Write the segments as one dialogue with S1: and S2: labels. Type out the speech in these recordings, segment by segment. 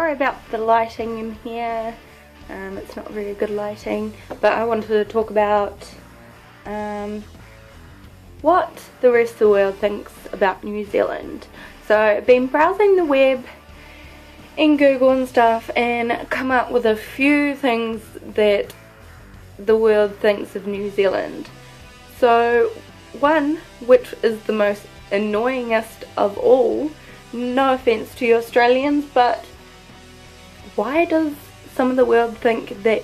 S1: sorry about the lighting in here. It's not really good lighting, but I wanted to talk about what the rest of the world thinks about New Zealand. So I've been browsing the web in Google and stuff and come up with a few things that the world thinks of New Zealand. So one, which is the most annoyingest of all, no offense to you Australians, but why does some of the world think that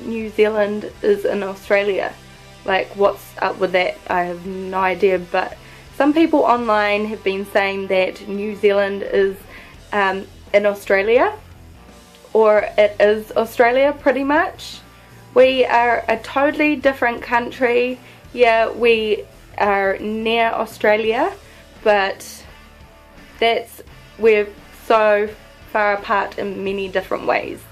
S1: New Zealand is in Australia? Like, what's up with that? I have no idea, but some people online have been saying that New Zealand is in Australia, or it is Australia pretty much. We are a totally different country. Yeah, we are near Australia, but we're so far apart in many different ways.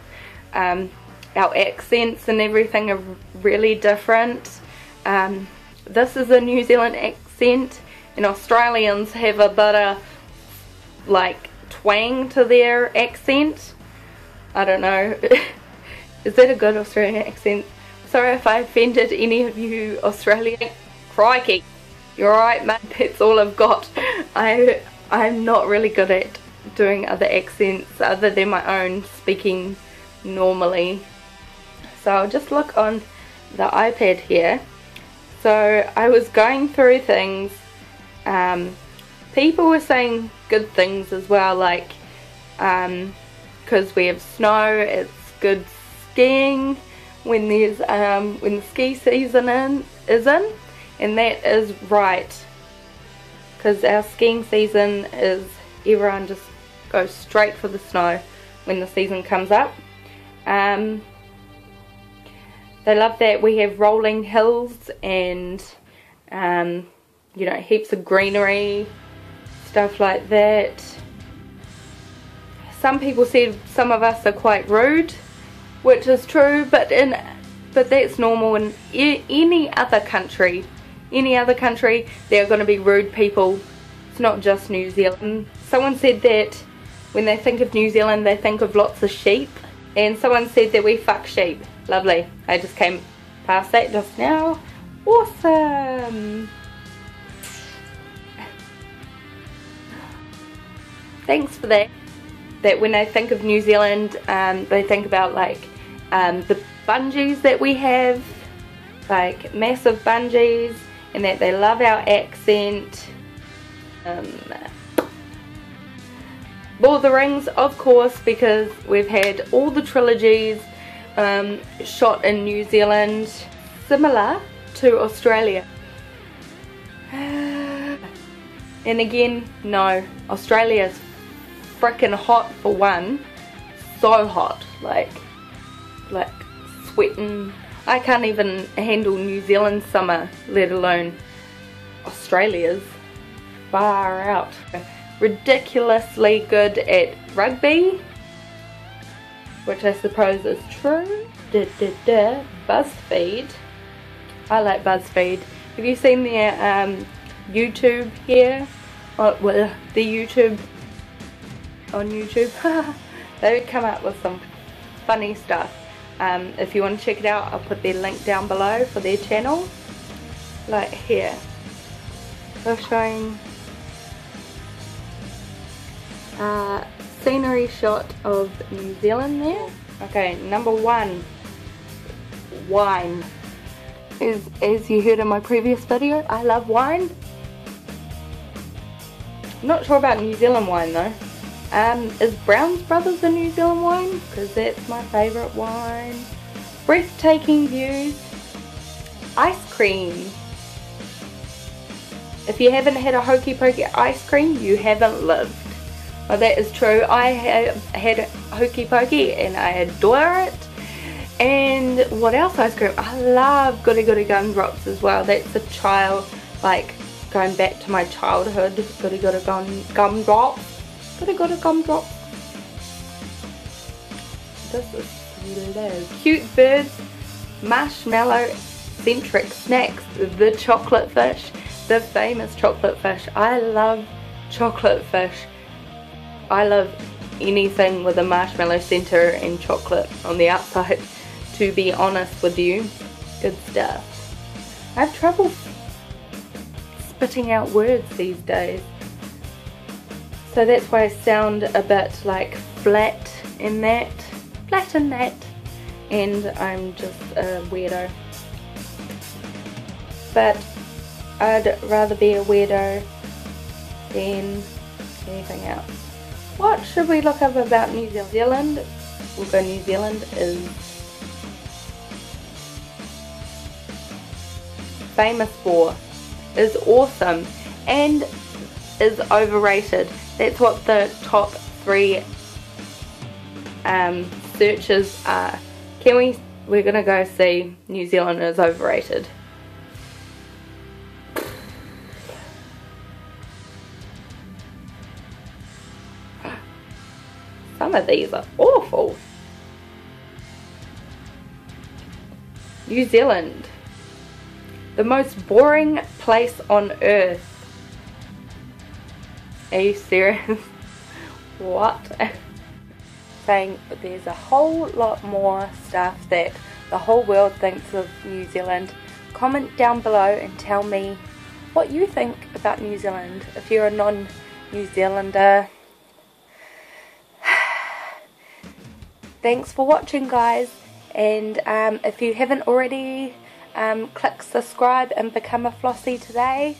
S1: Our accents and everything are really different. This is a New Zealand accent, and Australians have a bit of like twang to their accent. I don't know. Is that a good Australian accent? Sorry if I offended any of you Australian. Crikey, you're alright mate, that's all I've got. I'm not really good at doing other accents other than my own, speaking normally. So I'll just look on the iPad here. So I was going through things. People were saying good things as well, like because we have snow, it's good skiing when there's when the ski season is in, and that is right, because our skiing season is everyone just goes straight for the snow when the season comes up. They love that we have rolling hills and you know, heaps of greenery, stuff like that. Some people said some of us are quite rude, which is true, but that's normal in any other country. Any other country, there are going to be rude people. It's not just New Zealand. Someone said that when they think of New Zealand, they think of lots of sheep. And someone said that we fuck sheep. Lovely. I just came past that just now. Awesome. Thanks for that. That when they think of New Zealand, they think about like the bungees that we have, like massive bungees, and that they love our accent. Lord of the Rings, of course, because we've had all the trilogies shot in New Zealand, similar to Australia. And again, no, Australia's freaking hot for one. So hot, like sweating. I can't even handle New Zealand summer, let alone Australia's. Far out. Ridiculously good at rugby, which I suppose is true. BuzzFeed. I like BuzzFeed. Have you seen their YouTube here? Well, the YouTube on YouTube. They come up with some funny stuff. If you want to check it out, I'll put their link down below for their channel. Like here, they're showing scenery shot of New Zealand there. Okay, number one, wine. As you heard in my previous video, I love wine. Not sure about New Zealand wine though. Is Brown's Brothers a New Zealand wine? Because that's my favourite wine. Breathtaking views. Ice cream. If you haven't had a Hokey Pokey ice cream, you haven't lived. Well, that is true. I have had Hokey Pokey and I adore it. And what else ice cream? I love Goody Goody Gumdrops as well. That's a child, like going back to my childhood. Goody Goody Gumdrops. Goody Goody Gumdrops. This is slow. Cute birds. Marshmallow centric snacks. The chocolate fish. The famous chocolate fish. I love chocolate fish. I love anything with a marshmallow centre and chocolate on the outside, to be honest with you. Good stuff. I have trouble spitting out words these days, so that's why I sound a bit like flat in that, and I'm just a weirdo. But I'd rather be a weirdo than anything else. What should we look up about New Zealand? We'll go New Zealand is famous for, is awesome, and is overrated. That's what the top 3 searches are. We're gonna go see New Zealand is overrated. Some of these are awful. New Zealand, the most boring place on earth. Are you serious? What? Saying there's a whole lot more stuff that the whole world thinks of New Zealand. Comment down below and tell me what you think about New Zealand if you're a non-New Zealander. Thanks for watching, guys, and if you haven't already, click subscribe and become a Flossie today.